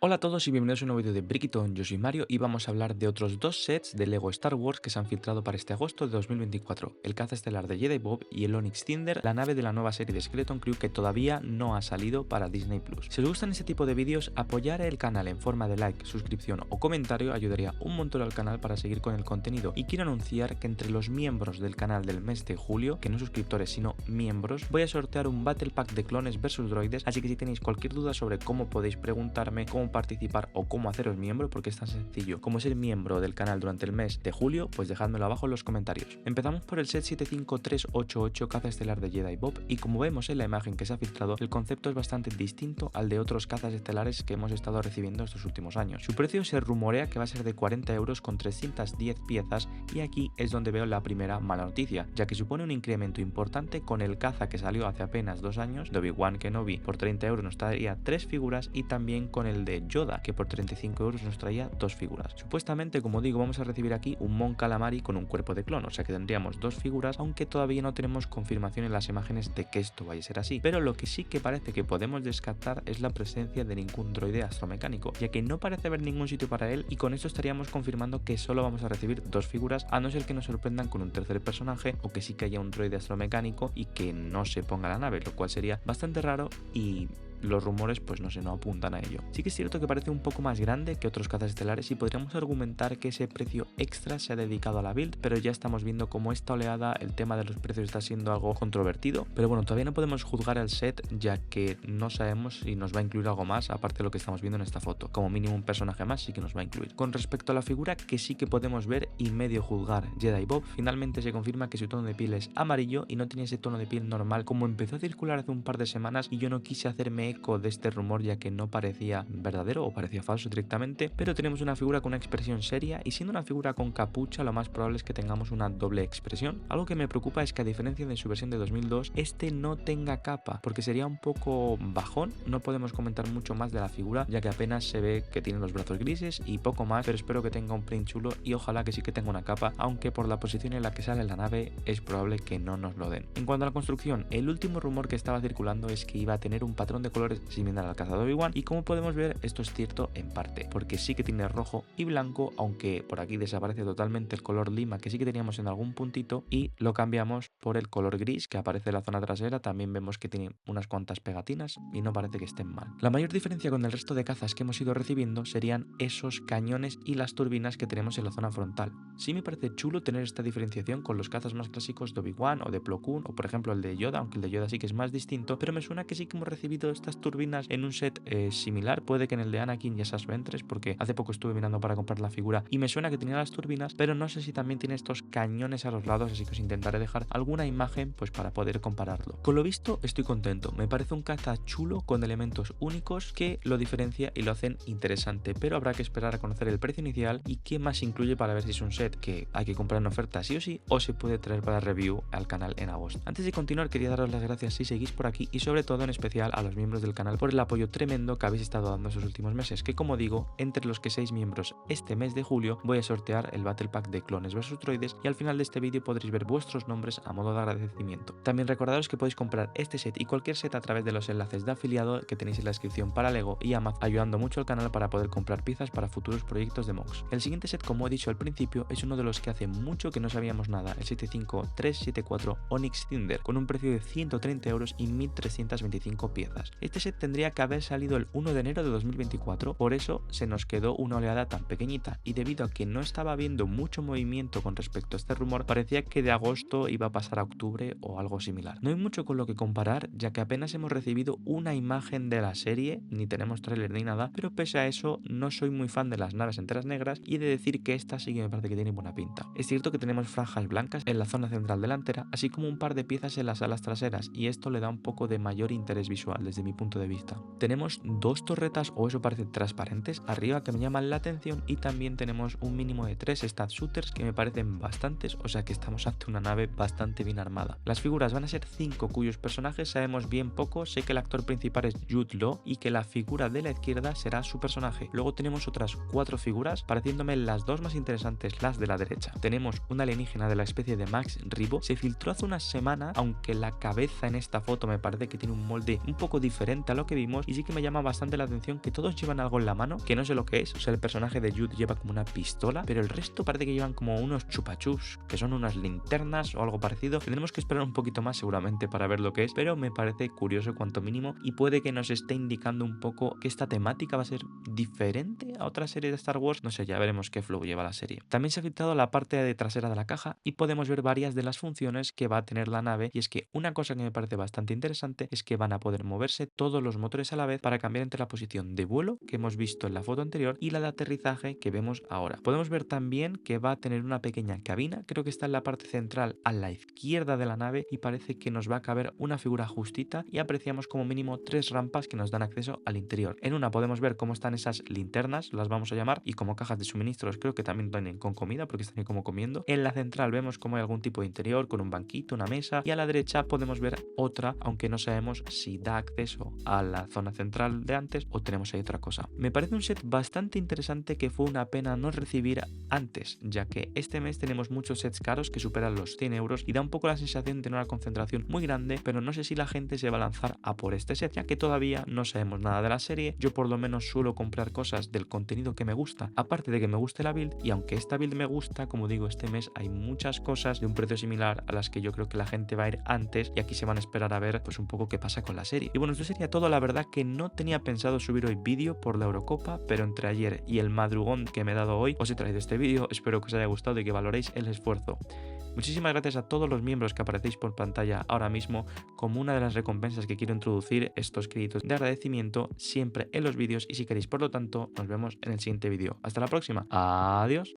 Hola a todos y bienvenidos a un nuevo vídeo de Brickton. Yo soy Mario y vamos a hablar de otros dos sets de Lego Star Wars que se han filtrado para este agosto de 2024. El caza estelar de Jedi Bob y el Onyx Cinder, la nave de la nueva serie de Skeleton Crew que todavía no ha salido para Disney+. Si os gustan este tipo de vídeos, apoyar el canal en forma de like, suscripción o comentario ayudaría un montón al canal para seguir con el contenido. Y quiero anunciar que entre los miembros del canal del mes de julio, que no suscriptores sino miembros, voy a sortear un Battle Pack de clones versus droides, así que si tenéis cualquier duda sobre cómo podéis preguntarme, cómo participar o cómo haceros miembro, porque es tan sencillo como ser miembro del canal durante el mes de julio, pues dejádmelo abajo en los comentarios. Empezamos por el set 75388 caza estelar de Jedi Bob y como vemos en la imagen que se ha filtrado, el concepto es bastante distinto al de otros cazas estelares que hemos estado recibiendo estos últimos años. Su precio se rumorea que va a ser de 40 euros con 310 piezas y aquí es donde veo la primera mala noticia, ya que supone un incremento importante con el caza que salió hace apenas 2 años de Obi-Wan Kenobi. Por 30 euros nos traía 3 figuras y también con el de Yoda, que por 35 euros nos traía 2 figuras. Supuestamente, como digo, vamos a recibir aquí un Mon Calamari con un cuerpo de clon, o sea que tendríamos 2 figuras, aunque todavía no tenemos confirmación en las imágenes de que esto vaya a ser así. Pero lo que sí que parece que podemos descartar es la presencia de ningún droide astromecánico, ya que no parece haber ningún sitio para él y con esto estaríamos confirmando que solo vamos a recibir 2 figuras, a no ser que nos sorprendan con un tercer personaje o que sí que haya un droide astromecánico y que no se ponga la nave, lo cual sería bastante raro y los rumores pues no apuntan a ello. Sí que es cierto que parece un poco más grande que otros cazas estelares y podríamos argumentar que ese precio extra se ha dedicado a la build, pero ya estamos viendo cómo esta oleada, el tema de los precios está siendo algo controvertido, pero bueno, todavía no podemos juzgar al set ya que no sabemos si nos va a incluir algo más aparte de lo que estamos viendo en esta foto. Como mínimo un personaje más sí que nos va a incluir. Con respecto a la figura que sí que podemos ver y medio juzgar, Jedi Bob, finalmente se confirma que su tono de piel es amarillo y no tiene ese tono de piel normal como empezó a circular hace un par de semanas y yo no quise hacerme eco de este rumor ya que no parecía verdadero o parecía falso directamente, pero tenemos una figura con una expresión seria y siendo una figura con capucha lo más probable es que tengamos una doble expresión. Algo que me preocupa es que a diferencia de su versión de 2002 este no tenga capa porque sería un poco bajón. No podemos comentar mucho más de la figura ya que apenas se ve que tiene los brazos grises y poco más, pero espero que tenga un print chulo y ojalá que sí que tenga una capa, aunque por la posición en la que sale la nave es probable que no nos lo den. En cuanto a la construcción, el último rumor que estaba circulando es que iba a tener un patrón de colores similar al cazador Obi-Wan y como podemos ver esto es cierto en parte, porque sí que tiene rojo y blanco, aunque por aquí desaparece totalmente el color lima que sí que teníamos en algún puntito y lo cambiamos por el color gris que aparece en la zona trasera. También vemos que tiene unas cuantas pegatinas y no parece que estén mal. La mayor diferencia con el resto de cazas que hemos ido recibiendo serían esos cañones y las turbinas que tenemos en la zona frontal. Sí me parece chulo tener esta diferenciación con los cazas más clásicos de Obi-Wan o de Plo Koon o por ejemplo el de Yoda, aunque el de Yoda sí que es más distinto, pero me suena que sí que hemos recibido estas turbinas en un set similar, puede que en el de Anakin y esas Ventres, porque hace poco estuve mirando para comprar la figura y me suena que tenía las turbinas, pero no sé si también tiene estos cañones a los lados, así que os intentaré dejar alguna imagen pues para poder compararlo. Con lo visto estoy contento, me parece un caza chulo con elementos únicos que lo diferencia y lo hacen interesante, pero habrá que esperar a conocer el precio inicial y qué más incluye para ver si es un set que hay que comprar en oferta sí o se puede traer para review al canal en agosto. Antes de continuar quería daros las gracias si seguís por aquí y sobre todo en especial a los miembros del canal por el apoyo tremendo que habéis estado dando estos últimos meses, que como digo, entre los que seáis miembros este mes de julio voy a sortear el Battle Pack de clones vs droides y al final de este vídeo podréis ver vuestros nombres a modo de agradecimiento. También recordaros que podéis comprar este set y cualquier set a través de los enlaces de afiliado que tenéis en la descripción para Lego y Amazon, ayudando mucho al canal para poder comprar piezas para futuros proyectos de MOX. El siguiente set, como he dicho al principio, es uno de los que hace mucho que no sabíamos nada, el 75374 Onyx Cinder, con un precio de 130 euros y 1325 piezas. Este set tendría que haber salido el 1 de enero de 2024, por eso se nos quedó una oleada tan pequeñita y debido a que no estaba habiendo mucho movimiento con respecto a este rumor, parecía que de agosto iba a pasar a octubre o algo similar. No hay mucho con lo que comparar ya que apenas hemos recibido una imagen de la serie, ni tenemos tráiler ni nada, pero pese a eso no soy muy fan de las naves enteras negras y he de decir que esta sí que me parece que tiene buena pinta. Es cierto que tenemos franjas blancas en la zona central delantera, así como un par de piezas en las alas traseras y esto le da un poco de mayor interés visual desde mi punto de vista. Tenemos 2 torretas o eso parece transparentes arriba que me llaman la atención y también tenemos un mínimo de 3 stat shooters que me parecen bastantes, o sea que estamos ante una nave bastante bien armada. Las figuras van a ser 5 cuyos personajes sabemos bien poco, sé que el actor principal es Jude Law y que la figura de la izquierda será su personaje. Luego tenemos otras 4 figuras pareciéndome las 2 más interesantes, las de la derecha. Tenemos una alienígena de la especie de Max Rebo, se filtró hace una semana, aunque la cabeza en esta foto me parece que tiene un molde un poco diferente diferente a lo que vimos y sí que me llama bastante la atención que todos llevan algo en la mano, que no sé lo que es. O sea, el personaje de Jude lleva como una pistola, pero el resto parece que llevan como unos chupachups, que son unas linternas o algo parecido. Tendremos que esperar un poquito más seguramente para ver lo que es, pero me parece curioso cuanto mínimo y puede que nos esté indicando un poco que esta temática va a ser diferente a otra serie de Star Wars. No sé, ya veremos qué flow lleva la serie. También se ha filtrado la parte de trasera de la caja y podemos ver varias de las funciones que va a tener la nave, y es que una cosa que me parece bastante interesante es que van a poder moverse todos los motores a la vez para cambiar entre la posición de vuelo que hemos visto en la foto anterior y la de aterrizaje que vemos ahora. Podemos ver también que va a tener una pequeña cabina, creo que está en la parte central a la izquierda de la nave, y parece que nos va a caber una figura justita, y apreciamos como mínimo 3 rampas que nos dan acceso al interior. En una podemos ver cómo están esas linternas, las vamos a llamar, y como cajas de suministros creo que también vienen con comida porque están ahí como comiendo. En la central vemos como hay algún tipo de interior con un banquito, una mesa, y a la derecha podemos ver otra, aunque no sabemos si da acceso a la zona central de antes o tenemos ahí otra cosa. Me parece un set bastante interesante que fue una pena no recibir antes, ya que este mes tenemos muchos sets caros que superan los 100 euros y da un poco la sensación de tener una concentración muy grande, pero no sé si la gente se va a lanzar a por este set, ya que todavía no sabemos nada de la serie. Yo por lo menos suelo comprar cosas del contenido que me gusta, aparte de que me guste la build, y aunque esta build me gusta, como digo, este mes hay muchas cosas de un precio similar a las que yo creo que la gente va a ir antes, y aquí se van a esperar a ver pues un poco qué pasa con la serie. Y bueno, esto sería todo. La verdad que no tenía pensado subir hoy vídeo por la Eurocopa, pero entre ayer y el madrugón que me he dado hoy os he traído este vídeo. Espero que os haya gustado y que valoréis el esfuerzo. Muchísimas gracias a todos los miembros que aparecéis por pantalla ahora mismo. Como una de las recompensas que quiero introducir estos créditos de agradecimiento siempre en los vídeos, y si queréis, por lo tanto, nos vemos en el siguiente vídeo. Hasta la próxima. Adiós.